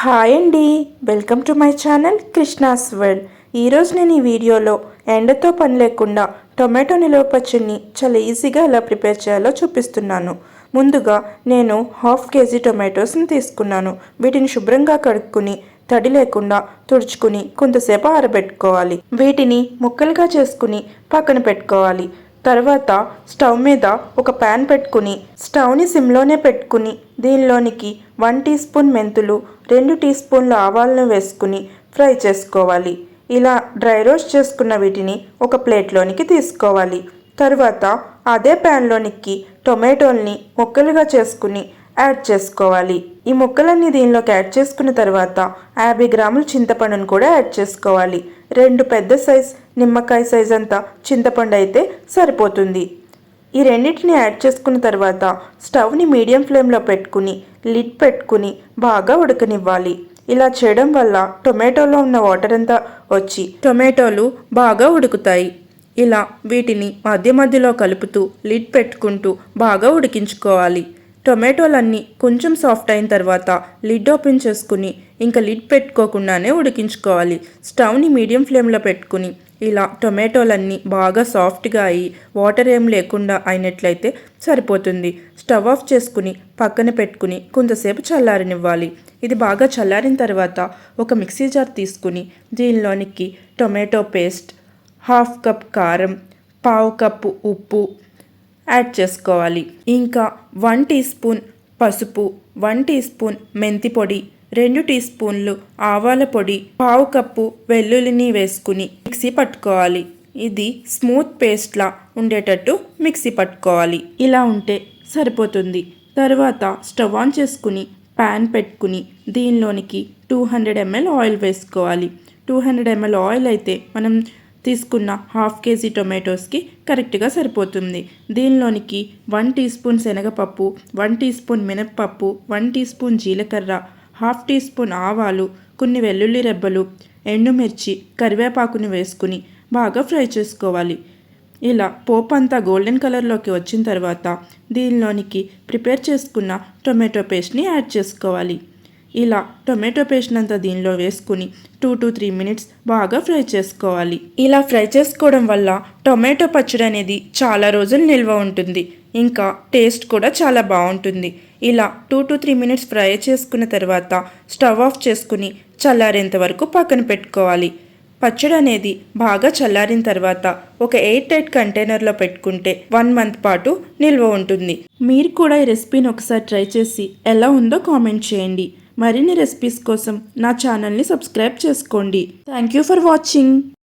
Hi అండి, welcome to my channel Krishna's world. ఈరోజు నేను ఈ వీడియోలో ఎండతో పని లేకుండా టొమాటో నిలువ పచ్చడిని చాలా ఈజీగా ఎలా ప్రిపేర్ చేయాలో చూపిస్తున్నాను. ముందుగా నేను 1/2 కేజీ టొమాటోస్ని తీసుకున్నాను. వీటిని శుభ్రంగా కడుక్కుని తడి లేకుండా తుడుచుకుని కొంతసేపు ఆరబెట్టుకోవాలి. వీటిని ముక్కలుగా చేసుకుని పక్కన పెట్టుకోవాలి. తర్వాత స్టవ్ మీద ఒక ప్యాన్ పెట్టుకుని స్టవ్ని సిమ్లోనే పెట్టుకుని దీనిలోనికి 1 టీ స్పూన్ మెంతులు, 2 టీ స్పూన్ల ఆవాలను వేసుకుని ఫ్రై చేసుకోవాలి. ఇలా డ్రై రోస్ట్ చేసుకున్న వీటిని ఒక ప్లేట్లోనికి తీసుకోవాలి. తర్వాత అదే ప్యాన్లోనికి టొమాటోల్ని ముక్కలుగా చేసుకుని యాడ్ చేసుకోవాలి. ఈ ముక్కలన్నీ దీనిలోకి యాడ్ చేసుకున్న తర్వాత 50 గ్రాముల చింతపండును కూడా యాడ్ చేసుకోవాలి. 2 పెద్ద సైజ్ నిమ్మకాయ సైజ్ అంతా చింతపండు అయితే సరిపోతుంది. ఈ రెండింటిని యాడ్ చేసుకున్న తర్వాత స్టవ్ని మీడియం ఫ్లేమ్లో పెట్టుకుని లిడ్ పెట్టుకుని బాగా ఉడకనివ్వాలి. ఇలా చేయడం వల్ల టొమాటోలో ఉన్న వాటర్ అంతా వచ్చి టొమాటోలు బాగా ఉడుకుతాయి. ఇలా వీటిని మధ్య మధ్యలో కలుపుతూ లిడ్ పెట్టుకుంటూ బాగా ఉడికించుకోవాలి. టొమాటోలన్నీ కొంచెం సాఫ్ట్ అయిన తర్వాత లిడ్ ఓపెన్ చేసుకుని ఇంకా లిడ్ పెట్టుకోకుండానే ఉడికించుకోవాలి. స్టవ్ని మీడియం ఫ్లేమ్లో పెట్టుకుని ఇలా టొమాటోలన్నీ బాగా సాఫ్ట్గా అయ్యి వాటర్ ఏం లేకుండా అయినట్లయితే సరిపోతుంది. స్టవ్ ఆఫ్ చేసుకుని పక్కన పెట్టుకుని కొంతసేపు చల్లారనివ్వాలి. ఇది బాగా చల్లారిన తర్వాత ఒక మిక్సీ జార్ తీసుకుని దీనిలోనికి టొమాటో పేస్ట్, 1/2 కప్ కారం, 1/4 కప్పు ఉప్పు యాడ్ చేసుకోవాలి. ఇంకా 1 టీ స్పూన్ పసుపు, 1 టీ స్పూన్ మెంతి పొడి, 2 టీ స్పూన్లు ఆవాల పొడి, 1/4 కప్పు వెల్లుల్లిని వేసుకుని మిక్సీ పట్టుకోవాలి. ఇది స్మూత్ పేస్ట్లా ఉండేటట్టు మిక్సీ పట్టుకోవాలి. ఇలా ఉంటే సరిపోతుంది. తర్వాత స్టవ్ ఆన్ చేసుకుని ప్యాన్ పెట్టుకుని దీనిలోనికి 200 ml ఆయిల్ వేసుకోవాలి. 200 ml ఆయిల్ అయితే మనం తీసుకున్న 1/2 కేజీ టొమాటోస్కి కరెక్ట్గా సరిపోతుంది. దీనిలోనికి 1 టీ స్పూన్ శనగపప్పు, 1 టీ స్పూన్ మినప్పప్పు, 1 టీ స్పూన్ జీలకర్ర, 1/2 టీ స్పూన్ ఆవాలు, కొన్ని వెల్లుల్లి రెబ్బలు, ఎండుమిర్చి, కరివేపాకుని వేసుకుని బాగా ఫ్రై చేసుకోవాలి. ఇలా పోపు అంతా గోల్డెన్ కలర్లోకి వచ్చిన తర్వాత దీనిలోనికి ప్రిపేర్ చేసుకున్న టొమాటో పేస్ట్ని యాడ్ చేసుకోవాలి. ఇలా టొమాటో పేస్ట్ అంతా దీనిలో వేసుకుని 2 to 3 minutes బాగా ఫ్రై చేసుకోవాలి. ఇలా ఫ్రై చేసుకోవడం వల్ల టొమాటో పచ్చడి అనేది చాలా రోజులు నిల్వ ఉంటుంది. ఇంకా టేస్ట్ కూడా చాలా బాగుంటుంది. ఇలా 2 to 3 minutes ఫ్రై చేసుకున్న తర్వాత స్టవ్ ఆఫ్ చేసుకుని చల్లారేంత వరకు పక్కన పెట్టుకోవాలి. పచ్చడి అనేది బాగా చల్లారిన తర్వాత ఒక ఎయిర్ టైట్ కంటైనర్లో పెట్టుకుంటే 1 month పాటు నిల్వ ఉంటుంది. మీరు కూడా ఈ రెసిపీని ఒకసారి ట్రై చేసి ఎలా ఉందో కామెంట్ చేయండి. మరిన్ని రెసిపీస్ కోసం నా ఛానల్ని సబ్స్క్రైబ్ చేసుకోండి. Thank you for watching.